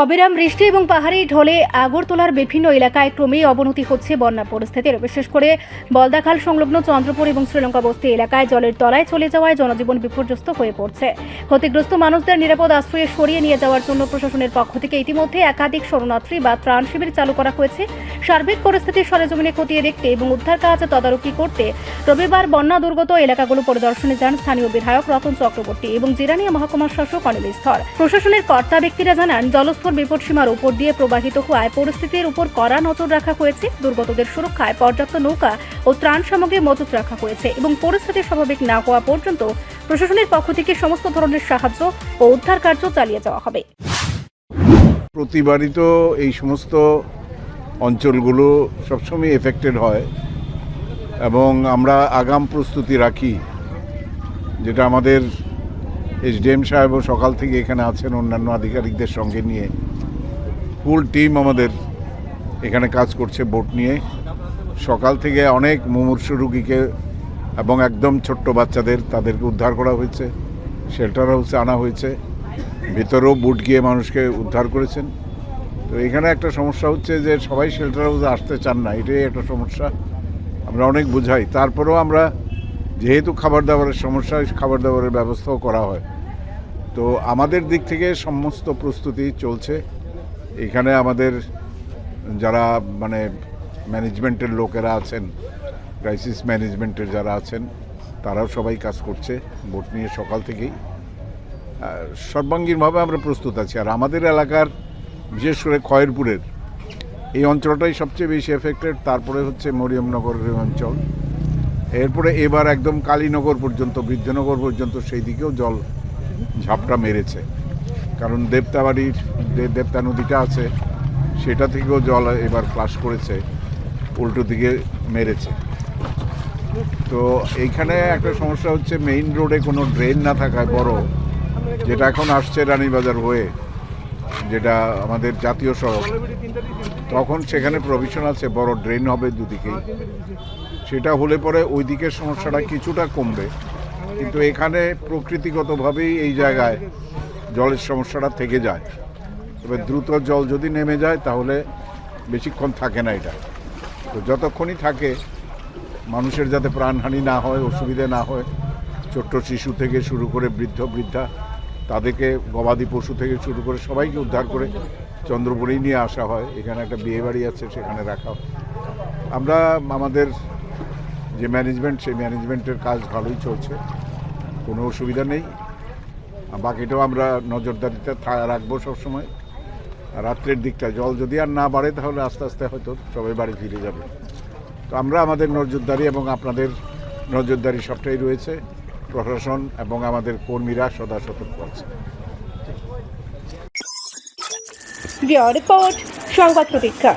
অবিরাম বৃষ্টি এবং পাহাড়ি ঢলে আগরতলার বিভিন্ন এলাকায় ক্রমেই অবনতি হচ্ছে বন্যা পরিস্থিতির। বিশেষ করে বলদাখাল সংলগ্ন চন্দ্রপুর এবং শ্রীলঙ্কা বস্তি এলাকায় জলের তলায় চলে যাওয়ায় জনজীবন বিপর্যস্ত হয়ে পড়ছে। ক্ষতিগ্রস্ত মানুষদের নিরাপদ আশ্রয়ে সরিয়ে নিয়ে যাওয়ার জন্য প্রশাসনের পক্ষ থেকে ইতিমধ্যে একাধিক শরণার্থী বা ত্রাণ শিবির চালু করা হয়েছে। সার্বিক পরিস্থিতি সরেজমিনে খতিয়ে দেখতে এবং উদ্ধার কাজ তদারকি করতে রবিবার বন্যা দুর্গত এলাকাগুলো পরিদর্শনে যান স্থানীয় বিধায়ক রতন চক্রবর্তী এবং জিরানিয়া মহকুমার শাসক অনিল স্থর। প্রশাসনের কর্তা ব্যক্তিরা জানান, জলস্তর বিপদসীমার উপর দিয়ে প্রবাহিত হওয়ায় পরিস্থিতির উপর কড়া নজর রাখা হয়েছে। দুর্গতদের সুরক্ষায় পর্যাপ্ত নৌকা ও ত্রাণ সামগ্রী মজুত রাখা হয়েছে এবং পরিস্থিতি স্বাভাবিক না হওয়া পর্যন্ত প্রশাসনের পক্ষ থেকে সমস্ত ধরনের সাহায্য ও উদ্ধার কার্য চালিয়ে যাওয়া হবে। প্রতিবারই তো এই সমস্ত অঞ্চলগুলো সবসময় এফেক্টেড হয় এবং আমরা আগাম প্রস্তুতি রাখি, যেটা আমাদের এসডিএম সাহেবও সকাল থেকে এখানে আছেন অন্যান্য আধিকারিকদের সঙ্গে নিয়ে। ফুল টিম আমাদের এখানে কাজ করছে বোট নিয়ে। সকাল থেকে অনেক মুমূর্ষু রুগীকে এবং একদম ছোট্ট বাচ্চাদের তাদেরকে উদ্ধার করা হয়েছে, শেল্টার হাউসে আনা হয়েছে, ভিতরেও বুট গিয়ে মানুষকে উদ্ধার করেছেন। তো এখানে একটা সমস্যা হচ্ছে যে সবাই শেল্টার হাউসে আসতে চান না, এটাই একটা সমস্যা। আমরা অনেক বোঝাই, তারপরেও আমরা যেহেতু খাবার দাবারের সমস্যা, খাবার দাবারের ব্যবস্থাও করা হয়। তো আমাদের দিক থেকে সমস্ত প্রস্তুতি চলছে। এখানে আমাদের যারা ম্যানেজমেন্টের লোকেরা আছেন, ক্রাইসিস ম্যানেজমেন্টের যারা আছেন, তারাও সবাই কাজ করছে বোট নিয়ে সকাল থেকেই। সর্বাঙ্গীনভাবে আমরা প্রস্তুত আছি। আর আমাদের এলাকার বিশেষ করে খয়েরপুরের এই অঞ্চলটাই সবচেয়ে বেশি এফেক্টেড, তারপরে হচ্ছে মরিয়মনগরের অঞ্চল, এরপরে এবার একদম কালীনগর পর্যন্ত, বৃদ্ধনগর পর্যন্ত সেই দিকেও জল ঝাপটা মেরেছে। কারণ দেবতা নদীটা আছে, সেটা থেকেও জল এবার ফ্লাশ করেছে, উল্টো দিকে মেরেছে। তো এইখানে একটা সমস্যা হচ্ছে মেইন রোডে কোনো ড্রেন না থাকায় বড়, যেটা এখন আসছে রানীবাজার হয়ে, যেটা আমাদের জাতীয় সড়ক, তখন সেখানে প্রভিশন আছে বড় ড্রেন হবে দুদিকেই। সেটা হলে পরে ওই দিকের সমস্যাটা কিছুটা কমবে, কিন্তু এখানে প্রকৃতিগতভাবেই এই জায়গায় জলের সমস্যাটা থেকে যায়। তবে দ্রুত জল যদি নেমে যায় তাহলে বেশিক্ষণ থাকে না এটা। তো যতক্ষণই থাকে মানুষের যাতে প্রাণহানি না হয়, অসুবিধে না হয়, ছোট্ট শিশু থেকে শুরু করে বৃদ্ধা, তাদেরকে গবাদি পশু থেকে শুরু করে সবাইকে উদ্ধার করে চন্দ্রপুরেই নিয়ে আসা হয়। এখানে একটা বিয়ে বাড়ি আছে, সেখানে রাখা হয়। আমরা আমাদের যে ম্যানেজমেন্ট, সেই ম্যানেজমেন্টের কাজ ভালোই চলছে, কোনো অসুবিধা নেই। বাকিটাও আমরা নজরদারিতে রাখবো সবসময়। রাত্রের দিকটা জল যদি আর না বাড়ে তাহলে আস্তে আস্তে হয়তো সবাই বাড়ি ফিরে যাবে। তো আমরা আমাদের নজরদারি এবং আপনাদের নজরদারি সবটাই রয়েছে। প্রশাসন এবং আমাদের কর্মীরা সদা সতর্ক আছে। রিপোর্ট সংবাদ প্রতীক্ষা।